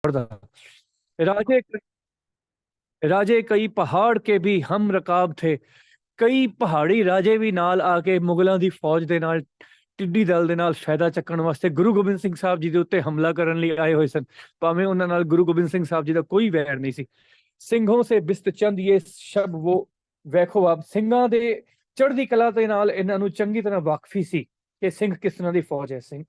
राजे राजे कई पहाड़ के भी हम रकाब थे। ਕਈ ਪਹਾੜੀ ਰਾਜੇ ਵੀ ਨਾਲ ਆ ਕੇ ਮੁਗਲਾਂ ਦੀ ਫੌਜ ਦੇ ਨਾਲ ਟਿੱਡੀ ਦਲ ਦੇ ਨਾਲ ਫਾਇਦਾ ਚੱਕਣ ਵਾਸਤੇ ਗੁਰੂ ਗੋਬਿੰਦ ਸਿੰਘ ਸਾਹਿਬ ਜੀ ਦੇ ਉੱਤੇ ਹਮਲਾ ਕਰਨ ਲਈ ਆਏ ਹੋਏ ਸਨ। ਭਾਵੇਂ ਉਹਨਾਂ ਨਾਲ ਗੁਰੂ ਗੋਬਿੰਦ ਸਿੰਘ ਸਾਹਿਬ ਜੀ ਦਾ ਕੋਈ ਵੈਰ ਨਹੀਂ ਸੀ। ਸਿੰਘੋਂ ਸੇ ਬਿਸਤ ਚੰਦ ਇਹ ਸ਼ਬ ਉਹ ਵੇਖੋ ਆਪ, ਸਿੰਘਾਂ ਦੇ ਚੜ੍ਹਦੀ ਕਲਾ ਦੇ ਨਾਲ ਇਹਨਾਂ ਨੂੰ ਚੰਗੀ ਤਰ੍ਹਾਂ ਵਾਕਫੀ ਸੀ ਕਿ ਸਿੰਘ ਕਿਸ ਤਰ੍ਹਾਂ ਦੀ ਫੌਜ ਹੈ। ਸਿੰਘ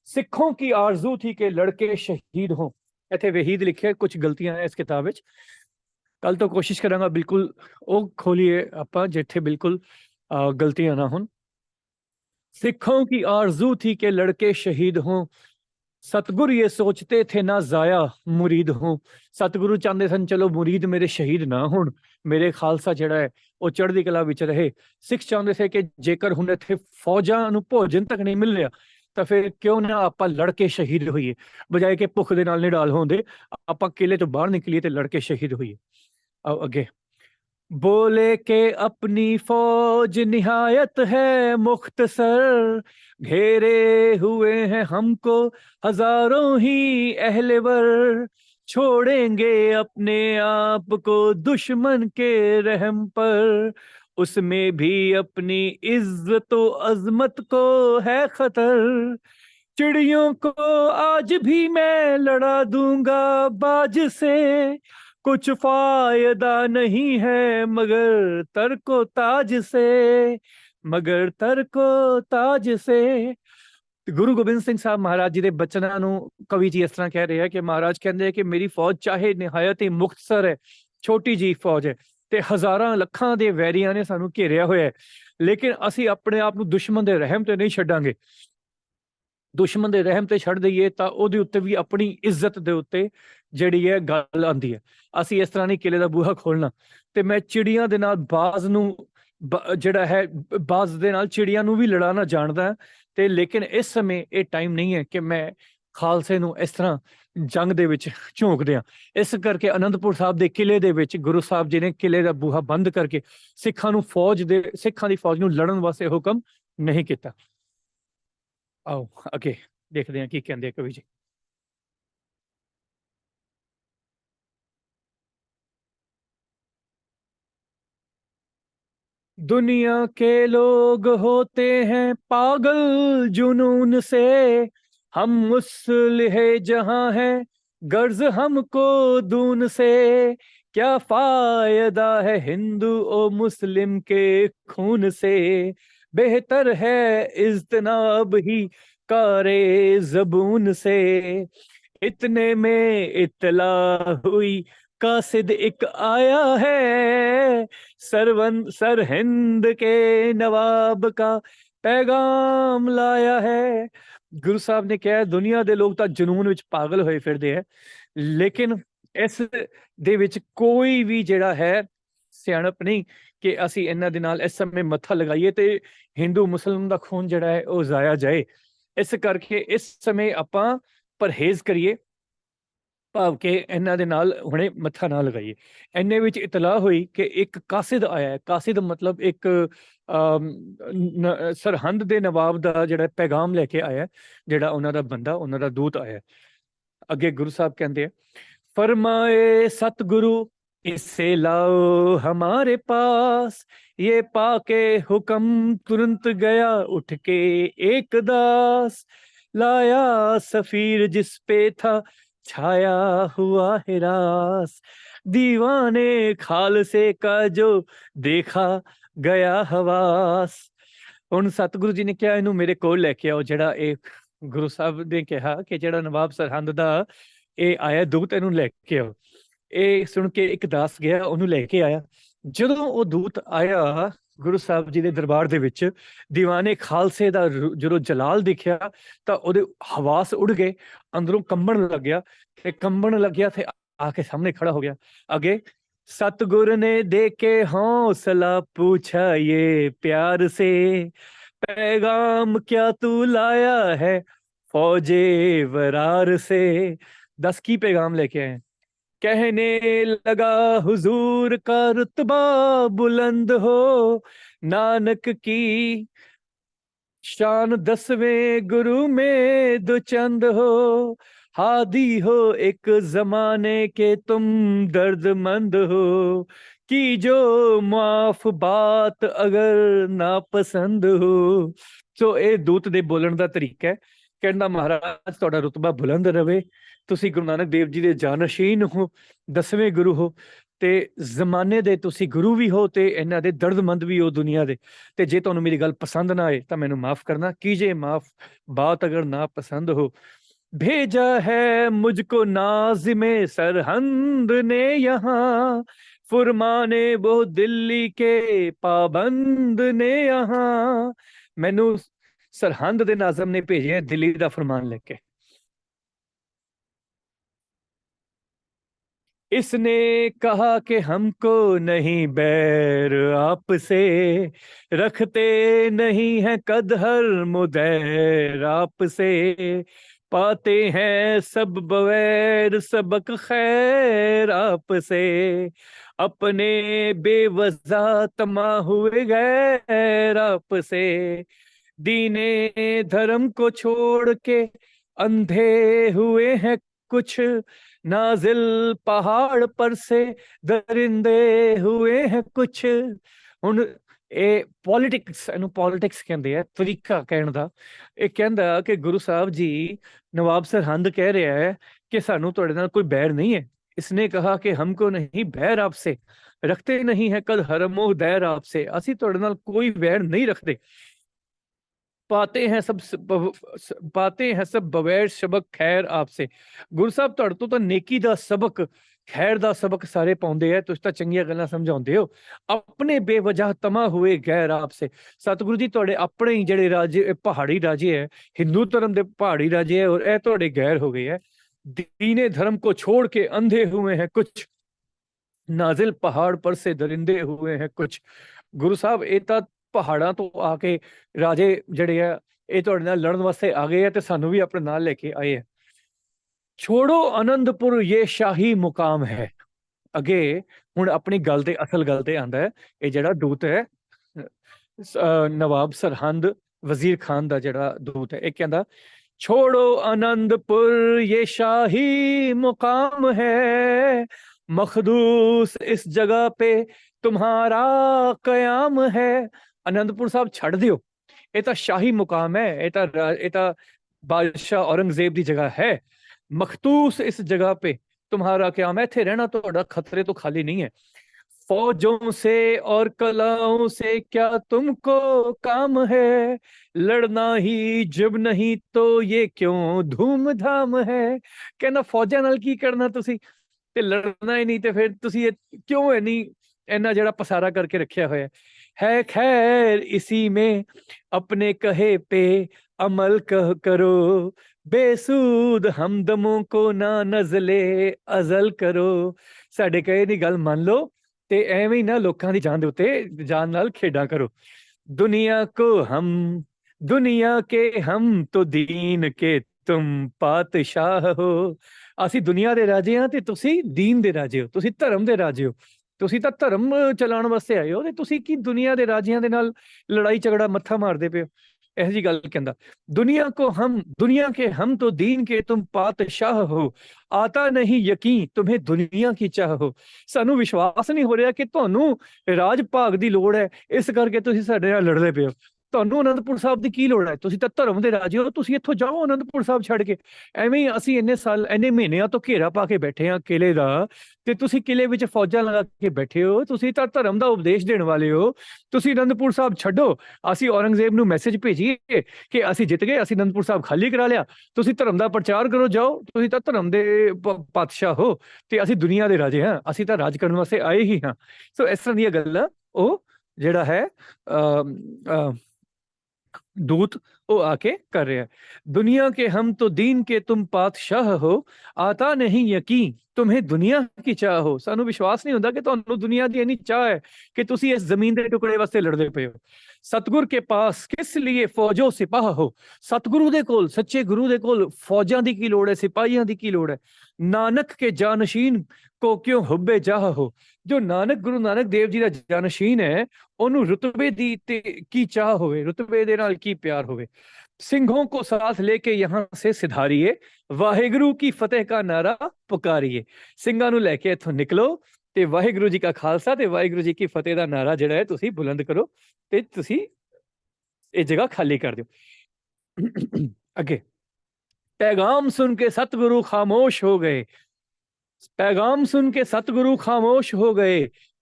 ਸਿੱਖੋਂ ਕੀ ਆਰਜ਼ੂ ਥੀ ਕਿ ਲੜਕੇ ਸ਼ਹੀਦ ਹੋ। ਇੱਥੇ ਵਹੀਦ ਲਿਖਿਆ, ਕੁਝ ਗਲਤੀਆਂ ਹੈ ਇਸ ਕਿਤਾਬ ਵਿੱਚ। ਕੱਲ ਤੋਂ ਕੋਸ਼ਿਸ਼ ਕਰਾਂਗਾ ਬਿਲਕੁਲ ਉਹ ਖੋਲੀਏ ਆਪਾਂ ਜਿੱਥੇ ਬਿਲकुल गलतियां ना हों। सिखों की आरजू थी कि लड़के शहीद हों, सतगुरु ये सोचते थे ना जाया मुरीद हों। सतगुरु चाहते सन चलो मुरीद मेरे शहीद ना हों, मेरे खालसा जिहड़ा है वो चढ़दी कला विच रहे। सिख चाहते थे कि जेकर हुण इत्थे फौजां नूं भोजन तक नहीं मिल रहा तो फिर क्यों ना आपां लड़के शहीद होइए, बजाए कि भुख दे नाल निडाल होंदे आपां किले तो बाहर निकलीए ते लड़के शहीद होइए। आगे बोले के अपनी फौज निहायत है मुख्तसर, घेरे हुए हैं हमको हजारों ही अहलेवर, छोड़ेंगे अपने आप को दुश्मन के रहम पर, उसमें भी अपनी इज्जत अजमत को है खतर, चिड़ियों को आज भी मैं लड़ा दूंगा बाज से, कुछ फायदा नहीं है मगर तरको ताज से, मगर तरको ताज से। गुरु गोबिंद सिंह साहब महाराज जी के बचनों ਨੂੰ कवि जी इस तरह कह रहे हैं कि महाराज कहते हैं कि मेरी फौज चाहे निहायत ही मुख्तसर है, छोटी जी फौज है ਤੇ ਹਜ਼ਾਰਾਂ ਲੱਖਾਂ ਦੇ ਵੈਰੀਆਂ ਨੇ ਸਾਨੂੰ ਘੇਰਿਆ ਹੋਇਆ ਹੈ, ਲੇਕਿਨ ਅਸੀਂ ਆਪਣੇ ਆਪ ਨੂੰ ਦੁਸ਼ਮਣ ਦੇ ਰਹਿਮ ਤੇ ਨਹੀਂ ਛੱਡਾਂਗੇ। ਦੁਸ਼ਮਣ ਦੇ ਰਹਿਮ ਤੇ ਛੱਡ ਦਈਏ ਤਾਂ ਉਹਦੇ ਉੱਤੇ ਵੀ ਆਪਣੀ ਇੱਜ਼ਤ ਦੇ ਉੱਤੇ ਜਿਹੜੀ ਹੈ ਗੱਲ ਆਉਂਦੀ ਹੈ। ਅਸੀਂ ਇਸ ਤਰ੍ਹਾਂ ਨਹੀਂ ਕਿਲੇ ਦਾ ਬੂਹਾ ਖੋਲਣਾ। ਤੇ ਮੈਂ ਚਿੜੀਆਂ ਦੇ ਨਾਲ ਬਾਜ਼ ਨੂੰ ਜਿਹੜਾ ਹੈ ਬਾਜ਼ ਦੇ ਨਾਲ ਚਿੜੀਆਂ ਨੂੰ ਵੀ ਲੜਾਉਣਾ ਜਾਣਦਾ ਤੇ ਲੇਕਿਨ ਇਸ ਸਮੇਂ ਇਹ ਟਾਈਮ ਨਹੀਂ ਹੈ ਕਿ ਮੈਂ ਖਾਲਸੇ ਨੂੰ ਇਸ ਤਰ੍ਹਾਂ ਜੰਗ ਦੇ ਵਿੱਚ ਝੋਂਕ ਦਿਆਂ। ਇਸ ਕਰਕੇ ਅਨੰਦਪੁਰ ਸਾਹਿਬ ਦੇ ਕਿਲੇ ਦੇ ਵਿੱਚ ਗੁਰੂ ਸਾਹਿਬ ਜੀ ਨੇ ਕਿਲੇ ਦਾ ਬੂਹਾ ਬੰਦ ਕਰਕੇ ਸਿੱਖਾਂ ਦੀ ਫੌਜ ਨੂੰ ਲੜਨ ਵਾਸਤੇ ਹੁਕਮ ਨਹੀਂ ਕੀਤਾ। आओ अगे देखते हैं की कहते हैं कवि जी। दुनिया के लोग होते हैं पागल जुनून से, हम मुस्लिह जहां है गर्ज हमको दून से, क्या फायदा है हिंदू और मुस्लिम के खून से, बेहतर है इज्तनाब ही कारे ज़बून से, इतने में इत्तला हुई कासिद एक आया है, सरहिंद के नवाब का पैगाम लाया है। गुरु साहब ने कहा दुनिया के लोग तो जनून विच पागल होए फिरदे है, लेकिन इस दे विच कोई भी जिहड़ा है सियाणप नहीं कि ਅਸੀਂ ਇਹਨਾਂ ਦੇ ਨਾਲ ਇਸ ਸਮੇਂ ਮੱਥਾ ਲਗਾਈਏ ਤੇ ਹਿੰਦੂ ਮੁਸਲਮਾਨ ਦਾ ਖੂਨ ਜਿਹੜਾ ਹੈ ਉਹ ਜ਼ਾਇਆ ਜਾਏ। ਇਸ ਕਰਕੇ ਇਸ ਸਮੇਂ ਆਪਾਂ ਪਰਹੇਜ਼ ਕਰੀਏ, ਭਾਵ ਕਿ ਇਹਨਾਂ ਦੇ ਨਾਲ ਹੁਣੇ ਮੱਥਾ ਨਾ ਲਗਾਈਏ। ਇੰਨੇ ਵਿੱਚ ਇਤਲਾਹ ਹੋਈ ਕਿ ਇੱਕ ਕਾਸਿਦ ਆਇਆ ਹੈ। ਕਾਸਿਦ ਮਤਲਬ ਇੱਕ ਸਰਹੰਦ ਦੇ ਨਵਾਬ ਦਾ ਜਿਹੜਾ ਪੈਗਾਮ ਲੈ ਕੇ ਆਇਆ, ਜਿਹੜਾ ਉਹਨਾਂ ਦਾ ਬੰਦਾ, ਉਹਨਾਂ ਦਾ ਦੂਤ ਆਇਆ। ਅੱਗੇ ਗੁਰੂ ਸਾਹਿਬ ਕਹਿੰਦੇ ਆ, फरमाए सतगुरु इसे लाओ हमारे पास, ये पाके हुक्म तुरंत गया उठ के एक दास, लाया सफीर जिस पे था छाया हुआ हिरास, दीवाने खालसे का जो देखा गया हवास। ਹੁਣ ਸਤਿਗੁਰੂ ਜੀ ਨੇ ਕਿਹਾ ਇਹਨੂੰ ਮੇਰੇ ਕੋਲ ਲੈ ਕੇ ਆਓ। ਜਿਹੜਾ ਇਹ ਗੁਰੂ ਸਾਹਿਬ ਨੇ ਕਿਹਾ ਕਿ ਜਿਹੜਾ ਨਵਾਬ ਸਰਹੰਦ ਦਾ ਇਹ ਆਇਆ ਦੂਤ, ਇਹਨੂੰ ਲੈ ਕੇ ਆਓ। ਇਹ ਸੁਣ ਕੇ ਇੱਕ ਦਾਸ ਗਿਆ, ਉਹਨੂੰ ਲੈ ਕੇ ਆਇਆ। ਜਦੋਂ ਉਹ ਦੂਤ ਆਇਆ ਗੁਰੂ ਸਾਹਿਬ ਜੀ ਦੇ ਦਰਬਾਰ ਦੇ ਵਿੱਚ, ਦੀਵਾਨੇ ਖਾਲਸੇ ਦਾ ਜਦੋਂ ਜਲਾਲ ਦੇਖਿਆ ਤਾਂ ਉਹਦੇ ਹਵਾਸ ਉੜ ਗਏ, ਅੰਦਰੋਂ ਕੰਬਣ ਲੱਗਿਆ ਤੇ ਆ ਕੇ ਸਾਹਮਣੇ ਖੜਾ ਹੋ ਗਿਆ। ਅੱਗੇ सतगुर ने देके हौसला पूछा ये प्यार से, पैगाम क्या तू लाया है फौजे वरार से। दस की पैगाम लेके आए। कहने लगा हुजूर का रुतबा बुलंद हो, नानक की शान 10वें गुरु में दो चंद हो, हादी हो एक जमाने के तुम, दर्दमंद हो कि जो माफ बात अगर ना पसंद हो। ਸੋ ਇਹ ਦੂਤ ਦੇ ਬੋਲਣ ਦਾ ਤਰੀਕਾ ਹੈ। ਕਹਿੰਦਾ ਮਹਾਰਾਜ ਤੁਹਾਡਾ ਰੁਤਬਾ ਬੁਲੰਦ ਰਵੇ, ਤੁਸੀਂ ਗੁਰੂ ਨਾਨਕ ਦੇਵ ਜੀ ਦੇ ਜਾਨਸ਼ੀਨ ਹੋ, 10ਵੇਂ ਗੁਰੂ ਹੋ, ਤੇ ਜ਼ਮਾਨੇ ਦੇ ਤੁਸੀਂ ਗੁਰੂ ਵੀ ਹੋ ਤੇ ਇਹਨਾਂ ਦੇ ਦਰਦਮੰਦ ਵੀ ਹੋ ਦੁਨੀਆ ਦੇ। ਤੇ ਜੇ ਤੁਹਾਨੂੰ ਮੇਰੀ ਗੱਲ ਪਸੰਦ ਨਾ ਆਏ ਤਾਂ ਮੈਨੂੰ ਮਾਫ ਕਰਨਾ, ਕੀਜੇ ਮਾਫ ਬਾਤ ਅਗਰ ਨਾ ਪਸੰਦ ਹੋ। भेजा है मुझको नाज़िमे सरहंद ने यहाँ, फुरमाने वो दिल्ली के पाबंद ने यहाँ। मैनू सरहंद दे नाज़िम ने भेजे दिल्ली दा फरमान लेके। इसने कहा कि हमको नहीं बैर आपसे, रखते नहीं है कदहर मुदैर आपसे, पाते हैं सब बगैर सबक खैर आपसे, अपने बेवजह तमा हुए गैर आपसे, दीने धर्म को छोड़ के अंधे हुए हैं कुछ, नाजिल पहाड़ पर से दरिंदे हुए हैं कुछ। ਹੁਣ ਇਹ ਪੋਲਿਟਿਕਸ, ਇਹਨੂੰ ਪੋਲਿਟਿਕਸ ਕਹਿੰਦੇ ਆ, ਤਰੀਕਾ ਕਹਿਣ ਦਾ। ਇਹ ਕਹਿੰਦਾ ਕਿ ਗੁਰੂ ਸਾਹਿਬ ਜੀ ਨਵਾਬ ਸਰਹੰਦ ਕਹਿ ਰਿਹਾ ਹੈ ਕਿ ਸਾਨੂੰ ਤੁਹਾਡੇ ਨਾਲ ਕੋਈ ਬੈਰ ਨਹੀਂ ਹੈ। ਇਸਨੇ ਕਹਾ ਕਿ ਹਮਕੋ ਨਹੀਂ ਬੈਰ ਆਪਸੇ, ਰੱਖਤੇ ਨਹੀਂ ਹੈ ਕਦ ਹਰਮੋ दैर आपसे, ਅਸੀਂ ਤੁਹਾਡੇ ਨਾਲ ਕੋਈ ਵੈਰ ਨਹੀਂ ਰੱਖਦੇ। पाते हैं सब बगैर सबक खैर आपसे। गुरु साहब ਤੁਹਾਡੇ ਤੋਂ ਤਾਂ ਨੇਕੀ ਦਾ ਸਬਕ, ਖੈਰ ਦਾ ਸਬਕ ਸਾਰੇ ਪਾਉਂਦੇ ਆ, ਤੁਸੀਂ ਤਾਂ ਚੰਗੀਆਂ ਗੱਲਾਂ ਸਮਝਾਉਂਦੇ ਹੋ। ਆਪਣੇ ਬੇਵਜ੍ਹਾ ਤਮਾ ਹੋਏ ਗੈਰ ਆਪਸੇ, ਸਤਿਗੁਰੂ ਜੀ ਤੁਹਾਡੇ ਆਪਣੇ ਹੀ ਜਿਹੜੇ ਰਾਜੇ, ਪਹਾੜੀ ਰਾਜੇ ਹੈ, ਹਿੰਦੂ ਧਰਮ ਦੇ ਪਹਾੜੀ ਰਾਜੇ ਹੈ, ਔਰ ਇਹ ਤੁਹਾਡੇ ਗੈਰ ਹੋ ਗਏ ਹੈ। दीने धर्म को छोड़ के अंधे हुए हैं कुछ, नाजिल पहाड़ पर से दरिंदे हुए हैं कुछ। गुरु साहब ਇਹ ਤਾਂ ਪਹਾੜਾਂ ਤੋਂ ਆ ਕੇ ਰਾਜੇ ਜਿਹੜੇ ਆ ਇਹ ਤੁਹਾਡੇ ਨਾਲ ਲੜਨ ਵਾਸਤੇ ਆ ਗਏ ਆ ਤੇ ਸਾਨੂੰ ਵੀ ਆਪਣੇ ਨਾਲ ਲੈ ਕੇ ਆਏ ਆ। ਛੋੜੋ ਆਨੰਦਪੁਰ ਇਹ ਸ਼ਾਹੀ ਮੁਕਾਮ ਹੈ। ਅੱਗੇ ਹੁਣ ਆਪਣੀ ਗੱਲ ਤੇ, ਅਸਲ ਗੱਲ ਤੇ ਆਂਦਾ ਹੈ। ਇਹ ਜਿਹੜਾ ਦੂਤ ਹੈ ਨਵਾਬ ਸਰਹੰਦ ਵਜ਼ੀਰ ਖਾਨ ਦਾ ਜਿਹੜਾ ਦੂਤ ਹੈ, ਇਹ ਕਹਿੰਦਾ छोड़ो आनंदपुर ये शाही मुकाम है, मखदूस इस जगह पे तुम्हारा कयाम है। आनंदपुर साहब छड़ दियो, ये तो शाही मुकाम है, ये तो बादशाह औरंगजेब की जगह है। मखदूस इस जगह पे तुम्हारा कयाम है, इत्थे रहना तो खतरे तो खाली नहीं है। फौजों से और कलाओं से क्या तुमको काम है, लड़ना ही जब नहीं तो ये क्यों धूमधाम है। कहना फौजां नाल की करना तुसी, ते लड़ना ही नहीं ते फिर तुसी क्यों है नहीं इन्ना जड़ा पसारा करके रखा हुआ है। खैर इसी में अपने कहे पे अमल करो, बेसूद हमदमों को ना नजले अजल करो। साडे कहे दी गल मान लो ਤੇ ਐਵੇਂ ਹੀ ਨਾ ਲੋਕਾਂ ਦੀ ਜਾਨ ਦੇ ਉੱਤੇ ਜਾਨ ਨਾਲ ਖੇਡਾਂ ਕਰੋ। दुनिया को हम दुनिया के हम तो दीन के तुम पातशाह हो। ਅਸੀਂ ਦੁਨੀਆ ਦੇ ਰਾਜੇ ਹਾਂ ਤੇ ਤੁਸੀਂ ਦੀਨ ਦੇ ਰਾਜੇ ਹੋ, ਤੁਸੀਂ ਧਰਮ ਦੇ ਰਾਜੇ ਹੋ। ਤੁਸੀਂ ਤਾਂ ਧਰਮ ਚਲਾਉਣ ਵਾਸਤੇ ਆਏ ਹੋ ਤੇ ਤੁਸੀਂ ਕੀ ਦੁਨੀਆ ਦੇ ਰਾਜਿਆਂ ਦੇ ਨਾਲ ਲੜਾਈ ਝਗੜਾ ਮੱਥਾ ਮਾਰਦੇ ਪਏ ਹੋ। ਇਹੋ ਜਿਹੀ ਗੱਲ ਕਹਿੰਦਾ। दुनिया के हम तो दीन के तुम पातशाह हो, आता नहीं यकीन तुम्हें दुनिया की चाह हो। ਸਾਨੂੰ ਵਿਸ਼ਵਾਸ ਨਹੀਂ ਹੋ ਰਿਹਾ ਕਿ ਤੁਹਾਨੂੰ ਰਾਜ ਭਾਗ ਦੀ ਲੋੜ ਹੈ, ਇਸ ਕਰਕੇ ਤੁਸੀਂ ਸਾਡੇ ਨਾਲ ਲੜਦੇ ਪਏ ਹੋ। ਤੁਹਾਨੂੰ ਅਨੰਦਪੁਰ ਸਾਹਿਬ ਦੀ ਕੀ ਲੋੜ ਹੈ? ਤੁਸੀਂ ਤਾਂ ਧਰਮ ਦੇ ਰਾਜੇ ਹੋ, ਤੁਸੀਂ ਇੱਥੋਂ ਜਾਓ ਅਨੰਦਪੁਰ ਸਾਹਿਬ ਛੱਡ ਕੇ। ਐਵੇਂ ਹੀ ਅਸੀਂ ਇੰਨੇ ਸਾਲ, ਇੰਨੇ ਮਹੀਨਿਆਂ ਤੋਂ ਘੇਰਾ ਪਾ ਕੇ ਬੈਠੇ ਹਾਂ ਕਿਲੇ ਦਾ, ਤੇ ਤੁਸੀਂ ਕਿਲੇ ਵਿੱਚ ਫੌਜਾਂ ਲਗਾ ਕੇ ਬੈਠੇ ਹੋ। ਤੁਸੀਂ ਤਾਂ ਧਰਮ ਦਾ ਉਪਦੇਸ਼ ਦੇਣ ਵਾਲੇ ਹੋ, ਤੁਸੀਂ ਅਨੰਦਪੁਰ ਸਾਹਿਬ ਛੱਡੋ। ਅਸੀਂ ਔਰੰਗਜ਼ੇਬ ਨੂੰ ਮੈਸੇਜ ਭੇਜੀਏ ਕਿ ਅਸੀਂ ਜਿੱਤ ਗਏ, ਅਸੀਂ ਅਨੰਦਪੁਰ ਸਾਹਿਬ ਖਾਲੀ ਕਰਾ ਲਿਆ, ਤੁਸੀਂ ਧਰਮ ਦਾ ਪ੍ਰਚਾਰ ਕਰੋ, ਜਾਓ। ਤੁਸੀਂ ਤਾਂ ਧਰਮ ਦੇ ਪਾਤਸ਼ਾਹ ਹੋ ਤੇ ਅਸੀਂ ਦੁਨੀਆ ਦੇ ਰਾਜੇ ਹਾਂ, ਅਸੀਂ ਤਾਂ ਰਾਜ ਕਰਨ ਵਾਸਤੇ ਆਏ ਹੀ ਹਾਂ। ਸੋ ਇਸ ਤਰ੍ਹਾਂ ਦੀਆਂ ਗੱਲਾਂ ਉਹ ਜਿਹੜਾ ਹੈ दूत वो आके कर रहे हैं। दुनिया के हम तो दीन के तुम पातशाह हो, आता नहीं यकीन तुम्हें दुनिया की चाह हो। सानू विश्वास नहीं होता कि तुहानू दुनिया दी इन्नी चाह है कि तुसी इस जमीन दे टुकड़े वास्ते लड़दे पे हो। सतगुर के पास किस लिए फौजो सिपाह हो। सतगुरु दे कोल, सच्चे गुरु दे कोल फौजां दी की लोड़ है, सिपाहियां दी की लोड़ है। नानक के जानशीन को क्यों हुब्बे जाह हो। जो नानक गुरु नानक देव जी दा जानशीन है, ਉਹਨੂੰ ਰੁਤਬੇ ਦੀ ਤੇ ਕੀ ਚਾਹ ਹੋਵੇ, ਰੁਤਬੇ ਦੇ ਨਾਲ ਕੀ ਪਿਆਰ ਹੋਵੇ। सिंहों को साथ लेके यहां से सिधारिए, वाहेगुरु की फतेह का नारा पुकारिए। ਸਿੰਘਾਂ ਨੂੰ ਲੈ ਕੇ ਇੱਥੋਂ ਨਿਕਲੋ ਤੇ ਵਾਹਿਗੁਰੂ ਜੀ ਕਾ ਖਾਲਸਾ ਤੇ ਵਾਹਿਗੁਰੂ ਜੀ ਕੀ ਫਤਿਹ ਦਾ ਨਾਰਾ ਜਿਹੜਾ ਹੈ ਤੁਸੀਂ ਬੁਲੰਦ ਕਰੋ ਤੇ ਤੁਸੀਂ ਇਹ ਜਗ੍ਹਾ ਖਾਲੀ ਕਰ ਦਿਓ। ਅੱਗੇ, पैगाम सुन के सतगुरु खामोश हो गए, पैगाम सुन के सतगुरु खामोश हो गए,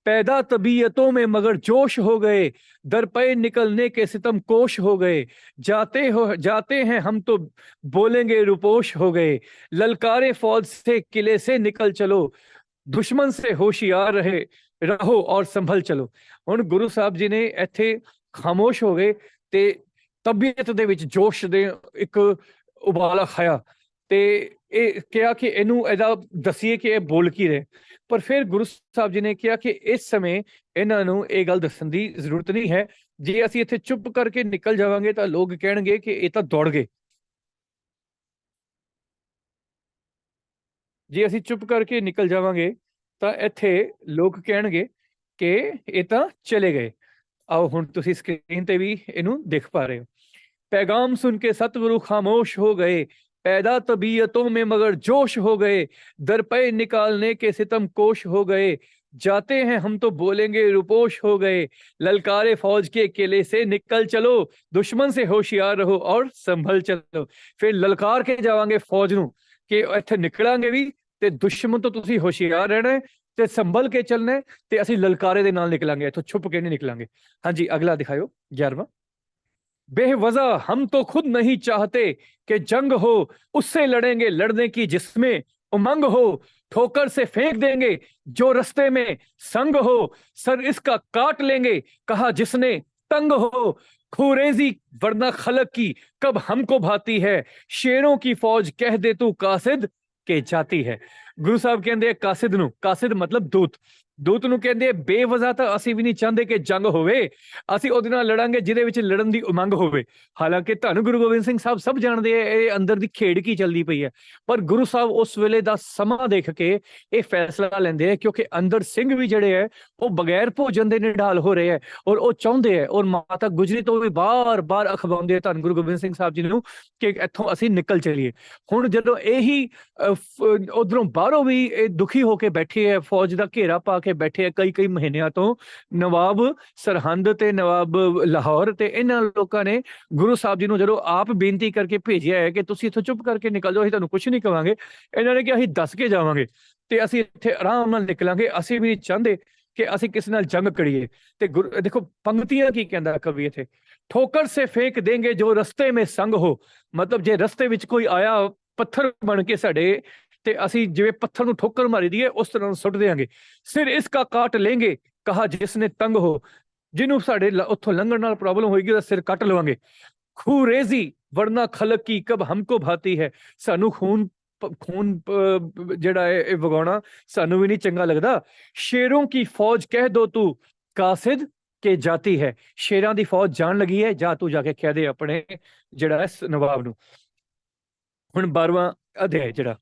पैदा तबीयतों में मगर जोश हो गए, दर पे निकलने के सितम कोश हो गए, जाते हैं हम तो बोलेंगे रुपोश हो गए, ललकारे फौज से किले से निकल चलो, दुश्मन से होशियार रहो और संभल चलो। हुण गुरु साहब जी ने इत्थे खामोश हो गए ते तबीयत दे विच जोश दे एक उबाला खाया ते ਇਹ ਕਿਹਾ ਕਿ ਇਹਨੂੰ ਇਹਦਾ ਦਸੀਏ ਕਿ ਇਹ ਬੋਲ ਕੀ ਰਹੇ। ਪਰ ਫਿਰ ਗੁਰੂ ਸਾਹਿਬ ਜੀ ਨੇ ਕਿਹਾ ਕਿ ਇਸ ਸਮੇਂ ਇਹਨਾਂ ਨੂੰ ਇਹ ਗੱਲ ਦੱਸਣ ਦੀ ਜ਼ਰੂਰਤ ਨਹੀਂ ਹੈ। ਜੇ ਅਸੀਂ ਇੱਥੇ ਚੁੱਪ ਕਰਕੇ ਨਿਕਲ ਜਾਵਾਂਗੇ ਤਾਂ ਲੋਕ ਕਹਿਣਗੇ ਕਿ ਇਹ ਤਾਂ ਦੌੜ ਗਏ। ਜੇ ਅਸੀਂ ਚੁੱਪ ਕਰਕੇ ਨਿਕਲ ਜਾਵਾਂਗੇ ਤਾਂ ਇੱਥੇ ਲੋਕ ਕਹਿਣਗੇ ਕਿ ਇਹ ਤਾਂ ਚਲੇ ਗਏ। आओ हुण तुसी स्क्रीन ते भी इनू देख पा रहे हो। पैगाम सुन के सतगुरु खामोश हो गए, पैदा तबीयतों में मगर जोश हो गए, दर पे निकालने के सितम कोश हो गए, जाते हैं हम तो बोलेंगे रुपोश हो गए, ललकारे फौज के किले से निकल चलो, दुश्मन से होशियार रहो और संभल चलो। फिर ललकार के जावांगे फौज नू कि इत्थे निकलांगे भी ते दुश्मन तो तुसी होशियार रहना है ते संभल के चलना है ते असी ललकारे दे नाल निकलांगे, इत्थों छुप के नहीं निकलांगे। हाँ जी, अगला दिखाओ 11वां। बेवजह हम तो खुद नहीं चाहते कि जंग हो, उससे लड़ेंगे लड़ने की जिसमें उमंग हो, ठोकर से फेंक देंगे जो रस्ते में संग हो, सर इसका काट लेंगे कहा जिसने तंग हो, खुरेजी वरना खलक की कब हमको भाती है, शेरों की फौज कह दे तू कासिद के जाती है। गुरु साहब कहते कासिद नू, कासिद मतलब दूत, दूत ਨੂੰ ਕਹਿੰਦੇ ਬੇਵਜ੍ਹਾ ਤਾਂ ਅਸੀਂ ਵੀ ਨਹੀਂ ਚਾਹੁੰਦੇ ਕਿ ਜੰਗ ਹੋਵੇ, ਅਸੀਂ ਉਹਦੇ ਨਾਲ ਲੜਾਂਗੇ ਜਿਹਦੇ ਵਿੱਚ ਲੜਨ ਦੀ ਉਮੰਗ ਹੋਵੇ। ਹਾਲਾਂਕਿ ਧੰਨ ਗੁਰੂ ਗੋਬਿੰਦ ਸਿੰਘ ਸਾਹਿਬ ਸਭ ਜਾਣਦੇ ਆ ਇਹ ਅੰਦਰ ਦੀ ਖੇਡ ਕੀ ਚੱਲਦੀ ਪਈ ਹੈ, ਪਰ ਗੁਰੂ ਸਾਹਿਬ ਉਸ ਵੇਲੇ ਦਾ ਸਮਾਂ ਦੇਖ ਕੇ ਇਹ ਫੈਸਲਾ ਲੈਂਦੇ ਆ ਕਿਉਂਕਿ ਅੰਦਰ ਸਿੰਘ ਵੀ ਜਿਹੜੇ ਹੈ ਉਹ ਬਗੈਰ ਭੋਜਨ ਦੇ ਨਿਢਾਲ ਹੋ ਰਹੇ ਹੈ ਔਰ ਉਹ ਚਾਹੁੰਦੇ ਹੈ ਔਰ ਮਾਤਾ ਗੁਜਰੀ ਤੋਂ ਵੀ ਬਾਰ-ਬਾਰ ਅਖਵਾਉਂਦੇ ਆ ਧੰਨ ਗੁਰੂ ਗੋਬਿੰਦ ਸਿੰਘ ਸਾਹਿਬ ਜੀ ਨੂੰ ਕਿ ਇੱਥੋਂ ਅਸੀਂ ਨਿਕਲ ਚਲੀਏ। ਹੁਣ ਜਦੋਂ ਇਹੀ ਉਧਰੋਂ ਬਾਹਰੋਂ ਵੀ ਇਹ ਦੁਖੀ ਹੋ ਕੇ ਬੈਠੇ ਹੈ, ਫੌਜ ਦਾ ਘੇਰਾ ਪਾ ਕੇ बैठे है कई महीनों तो नवाब सरहंद ते नवाब लाहौर ते इन्हां लोकां ने गुरु साहब जी नूं जदों आप बेनती करके भेजिया है कि तुसीं इत्थों चुप करके निकल जाओ, असीं तुहानूं कुछ नहीं कहांगे, इन्हां ने कि असीं दस के जावांगे ते असीं इत्थे आराम नाल निकलांगे, असीं भी नहीं चाहते कि असीं किस नाल जंग करिए। ते गुरु देखो पंक्तियां की कहंदा कवि इत्थे, ठोकर से फेंक देंगे जो रस्ते में संग हो, मतलब जे रस्ते विच कोई आया पत्थर बन के साडे ते असी जिवें पत्थर नूं ठोकर मारी दी है उस तरह सुट देंगे, सिर इसका काट लेंगे कहा जिसने तंग हो, जिन्हों साडे उत्थों लंघण नाल प्रॉब्लम होएगी उहदा सिर कट लवांगे, खुरेजी वरना खलक की कब हमको भाती है, सानू खून जिहड़ा है वगाउणा सानू भी नहीं चंगा लगदा, शेरों की फौज कह दो तू कासिद के जाती है, शेरां दी फौज जान लगी है, जा तू जाके कह दे अपने जिहड़ा है नवाब नूं। हुण 12वां अध्याय जिहड़ा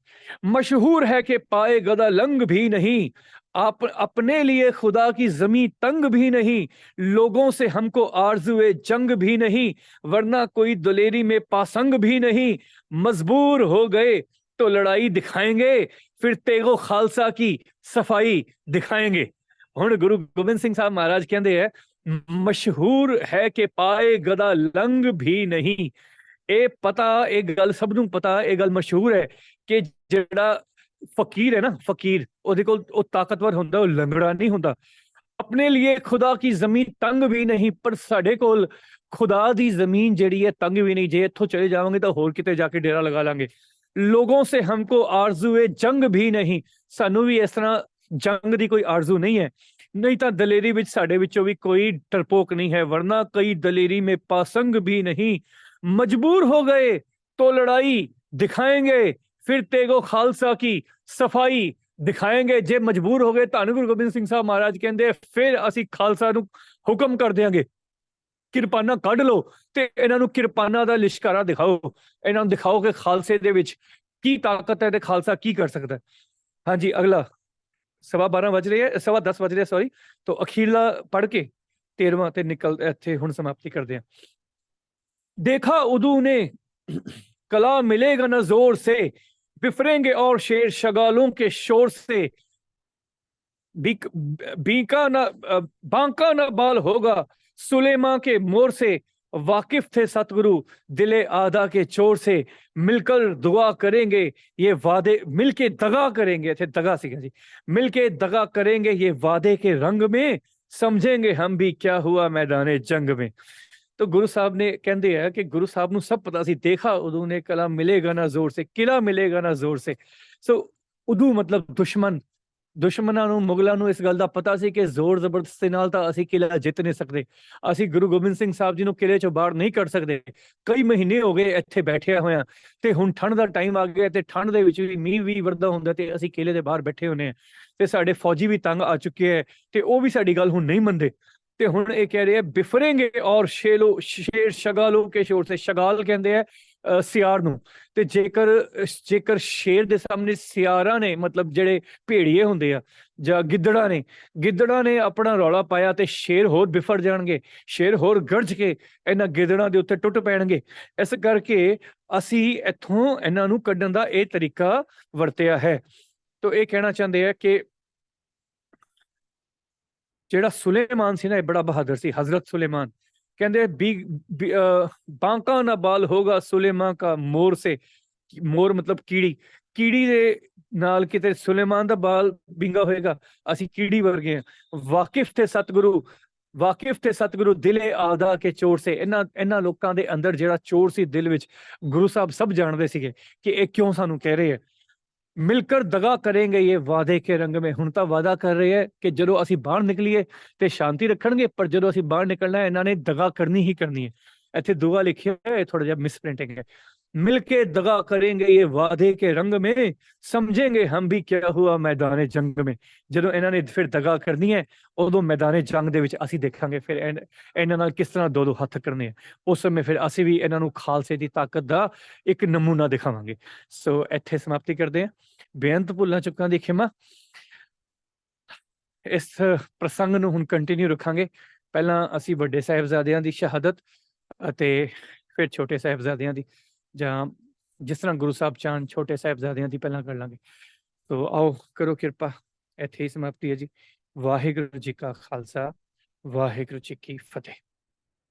मशहूर है कि पाए गदा लंग भी नहीं, आप अपने लिए खुदा की जमी तंग भी नहीं, लोगों से हमको आरज़ुए जंग भी नहीं, वरना कोई दलेरी में पासंग भी नहीं, मजबूर हो गए तो लड़ाई दिखाएंगे, फिर तेगो खालसा की सफाई दिखाएंगे। हुण गुरु गोबिंद सिंह साहब महाराज कहते हैं मशहूर है कि पाए गदा लंग भी नहीं, ਇਹ ਪਤਾ, ਇਹ ਗੱਲ ਸਭ ਨੂੰ ਪਤਾ, ਇਹ ਗੱਲ ਮਸ਼ਹੂਰ ਹੈ ਕਿ ਜਿਹੜਾ ਫਕੀਰ ਹੈ ਨਾ, ਫਕੀਰ ਉਹਦੇ ਕੋਲ ਉਹ ਤਾਕਤਵਰ ਹੁੰਦਾ, ਉਹ ਲੰਗੜਾ ਨਹੀਂ ਹੁੰਦਾ। ਆਪਣੇ ਲਈ ਖੁਦਾ ਕੀ ਜ਼ਮੀਨ ਤੰਗ ਵੀ ਨਹੀਂ, ਪਰ ਸਾਡੇ ਕੋਲ ਖੁਦਾ ਦੀ ਜ਼ਮੀਨ ਜਿਹੜੀ ਹੈ ਤੰਗ ਵੀ ਨਹੀਂ, ਜੇ ਇੱਥੋਂ ਚਲੇ ਜਾਵਾਂਗੇ ਤਾਂ ਹੋਰ ਕਿਤੇ ਜਾ ਕੇ ਡੇਰਾ ਲਗਾ ਲਾਂਗੇ। ਲੋਗੋਂ ਸੇ ਹਮਕੋ ਆਰਜ਼ੂਏ ਜੰਗ ਵੀ ਨਹੀਂ, ਸਾਨੂੰ ਵੀ ਇਸ ਤਰ੍ਹਾਂ ਜੰਗ ਦੀ ਕੋਈ ਆਰਜ਼ੂ ਨਹੀਂ ਹੈ, नहीं तो दलेरी विच साडे विचों भी कोई डरपोक नहीं है, वरना कई दलेरी में पासंग भी नहीं, मजबूर हो गए तो लड़ाई दिखाएंगे, फिर तेगो खालसा की सफाई दिखाएंगे। जे मजबूर हो गए धन गुरु गोबिंद सिंह साहब महाराज कहते फिर असी खालसा नूं हुक्म कर देंगे, किरपाना कढ लो ते इन्हां नूं किरपाना दा लिशकारा दिखाओ, इन्हां नूं दिखाओ कि खालसे दे विच की ताकत है ते खालसा की कर सकता है। हाँ जी, अगला 12:15 बज रहे हैं, 10:15 बज रहे हैं, सॉरी। तो अखीरला पढ़ के 13वां ते निकल इत्थे हुण समाप्ति करते हैं। देखा उदू ने कला मिलेगा न जोर से, बिफरेंगे और शेर शगालों के शोर से, बीक बीका न बांका न बाल होगा सुलेमा के मोर से, वाकिफ थे सतगुरु दिले आदा के चोर से, मिलकर दुआ करेंगे ये वादे, मिलके दगा करेंगे थे, दगा सीखा जी, मिलके दगा करेंगे ये वादे के रंग में, समझेंगे हम भी क्या हुआ मैदाने जंग में। तो गुरु साहब ने कहते हैं कि गुरु साहब ਨੂੰ सब पता सी, देखा उदू ने कला मिलेगा ना जोर से, किला मिलेगा ना जोर से। सो उदू मतलब दुश्मन, ਦੁਸ਼ਮਣਾਂ ਨੂੰ, ਮੁਗਲਾਂ ਨੂੰ ਇਸ ਗੱਲ ਦਾ ਪਤਾ ਸੀ ਕਿ ਜ਼ੋਰ ਜ਼ਬਰਦਸਤੀ ਨਾਲ ਤਾਂ ਅਸੀਂ ਕਿਲਾ ਜਿੱਤ ਨਹੀਂ ਸਕਦੇ, ਅਸੀਂ ਗੁਰੂ ਗੋਬਿੰਦ ਸਿੰਘ ਸਾਹਿਬ ਜੀ ਨੂੰ ਕਿਲੇ ਚੋਂ ਬਾਹਰ ਨਹੀਂ ਕੱਢ ਸਕਦੇ। ਕਈ ਮਹੀਨੇ ਹੋ ਗਏ ਇੱਥੇ ਬੈਠਿਆ ਹੋਇਆ, ਤੇ ਹੁਣ ਠੰਡ ਦਾ ਟਾਈਮ ਆ ਗਿਆ, ਤੇ ਠੰਡ ਦੇ ਵਿੱਚ ਵੀ ਮੀਂਹ ਵੀ ਵਰਦਾ ਹੁੰਦਾ, ਤੇ ਅਸੀਂ ਕਿਲੇ ਦੇ ਬਾਹਰ ਬੈਠੇ ਹੁੰਦੇ ਆ, ਤੇ ਸਾਡੇ ਫੌਜੀ ਵੀ ਤੰਗ ਆ ਚੁੱਕੇ ਹੈ, ਤੇ ਉਹ ਵੀ ਸਾਡੀ ਗੱਲ ਹੁਣ ਨਹੀਂ ਮੰਨਦੇ। ਤੇ ਹੁਣ ਇਹ ਕਹਿ ਰਹੇ ਆ ਬਿਫਰੇਂਗੇ ਔਰ ਸ਼ੇਰ ਸ਼ਗਾਲੋਂ ਕੇ ਸ਼ੋਰ ਸੇ, ਸ਼ਗਾਲ ਕਹਿੰਦੇ ਆ ਸਿਆਰ ਨੂੰ। ਤੇ ਜੇਕਰ ਜੇਕਰ ਸ਼ੇਰ ਦੇ ਸਾਹਮਣੇ ਸਿਆਰਾਂ ਨੇ, ਮਤਲਬ ਜਿਹੜੇ ਭੇੜੀਏ ਹੁੰਦੇ ਆ ਜਾਂ ਗਿੱਦੜਾਂ ਨੇ ਆਪਣਾ ਰੌਲਾ ਪਾਇਆ, ਤੇ ਸ਼ੇਰ ਹੋਰ ਬਿਫਰ ਜਾਣਗੇ, ਸ਼ੇਰ ਹੋਰ ਗਰਜ ਕੇ ਇਹਨਾਂ ਗਿੱਦੜਾਂ ਦੇ ਉੱਤੇ ਟੁੱਟ ਪੈਣਗੇ। ਇਸ ਕਰਕੇ ਅਸੀਂ ਇੱਥੋਂ ਇਹਨਾਂ ਨੂੰ ਕੱਢਣ ਦਾ ਇਹ ਤਰੀਕਾ ਵਰਤਿਆ ਹੈ। ਤੋ ਇਹ ਕਹਿਣਾ ਚਾਹੁੰਦੇ ਆ ਕਿ ਜਿਹੜਾ ਸੁਲੇਮਾਨ ਸੀ ਨਾ, ਇਹ ਬੜਾ ਬਹਾਦਰ ਸੀ, ਹਜ਼ਰਤ ਸੁਲੇਮਾਨ। ਕਹਿੰਦੇ ਬਾਂਕਾ ਨਾ ਬਾਲ ਹੋਗਾ ਸੁਲੇਮਾਨ ਕਾ ਮੋਰ ਸੇ, ਮੋਰ ਮਤਲਬ ਕੀੜੀ, ਕੀੜੀ ਦੇ ਨਾਲ ਕਿਤੇ ਸੁਲੇਮਾਨ ਦਾ ਬਾਲ ਬਿੰਗਾ ਹੋਏਗਾ, ਅਸੀਂ ਕੀੜੀ ਵਰਗੇ ਆ। ਵਾਕਿਫ ਤੇ ਸਤਿਗੁਰੂ ਦਿਲੇ ਆਦਾ ਕੇ ਚੋਰ ਸੇ, ਇਹਨਾਂ ਲੋਕਾਂ ਦੇ ਅੰਦਰ ਜਿਹੜਾ ਚੋਰ ਸੀ ਦਿਲ ਵਿੱਚ, ਗੁਰੂ ਸਾਹਿਬ ਸਭ ਜਾਣਦੇ ਸੀਗੇ ਕਿ ਇਹ ਕਿਉਂ ਸਾਨੂੰ ਕਹਿ ਰਹੇ ਆ। ਮਿਲकर दगा करेंगे ये वादे के रंग में, ਹੁਣ ਤਾਂ ਵਾਦਾ ਕਰ ਰਹੇ ਹੈ ਕਿ ਜਦੋਂ ਅਸੀਂ ਬਾਹਰ ਨਿਕਲੀਏ ਤੇ ਸ਼ਾਂਤੀ ਰੱਖਣਗੇ, ਪਰ ਜਦੋਂ ਅਸੀਂ ਬਾਹਰ ਨਿਕਲਣਾ ਇਹਨਾਂ ਨੇ ਦਗਾ ਕਰਨੀ ਹੀ ਕਰਨੀ ਹੈ। ਇੱਥੇ ਦੁਆ ਲਿਖਿਆ ਹੈ, ਥੋੜਾ ਜਿਹਾ ਮਿਸਪ੍ਰਿੰਟਿੰਗ ਹੈ। मिलके दगा करेंगे ये वादे के रंग में, समझेंगे हम भी क्या हुआ मैदान जंग में। ਜਦੋਂ ਇਹਨਾਂ ਨੇ ਫਿਰ ਦਗਾ ਕਰਨੀ ਹੈ, ਉਦੋਂ ਮੈਦਾਨ ਜੰਗ ਦੇ ਵਿੱਚ ਅਸੀਂ ਦੇਖਾਂਗੇ ਫਿਰ ਇਹਨਾਂ ਨਾਲ ਕਿਸ ਤਰ੍ਹਾਂ ਦੋ ਹੱਥ ਕਰਨੇ ਆ। ਉਸ ਸਮੇਂ ਫਿਰ ਅਸੀਂ ਵੀ ਇਹਨਾਂ ਨੂੰ ਖਾਲਸੇ ਦੀ ਤਾਕਤ ਦਾ ਇੱਕ ਨਮੂਨਾ ਦਿਖਾਵਾਂਗੇ। ਸੋ ਇੱਥੇ ਸਮਾਪਤੀ ਕਰਦੇ ਹਾਂ। ਬੇਅੰਤ ਭੁੱਲਾਂ ਚੁੱਕਾਂ ਦੀ ਖਿਮਾ। ਇਸ ਪ੍ਰਸੰਗ ਨੂੰ ਹੁਣ ਕੰਟੀਨਿਊ ਰੱਖਾਂਗੇ। ਪਹਿਲਾਂ ਅਸੀਂ ਵੱਡੇ ਸਾਹਿਬਜ਼ਾਦਿਆਂ ਦੀ ਸ਼ਹਾਦਤ ਅਤੇ ਫਿਰ ਛੋਟੇ ਸਾਹਿਬਜ਼ਾਦਿਆਂ ਦੀ, ਜਾਂ ਜਿਸ ਤਰ੍ਹਾਂ ਗੁਰੂ ਸਾਹਿਬ ਚਾਹਣ ਛੋਟੇ ਸਾਹਿਬਜ਼ਾਦਿਆਂ ਦੀ ਪਹਿਲਾਂ ਕਰ ਲਾਂਗੇ। ਤੋ ਆਓ ਕਰੋ ਕਿਰਪਾ। ਇੱਥੇ ਹੀ ਸਮਾਪਤੀ ਹੈ ਜੀ। ਵਾਹਿਗੁਰੂ ਜੀ ਕਾ ਖਾਲਸਾ, ਵਾਹਿਗੁਰੂ ਜੀ ਕੀ ਫਤਿਹ।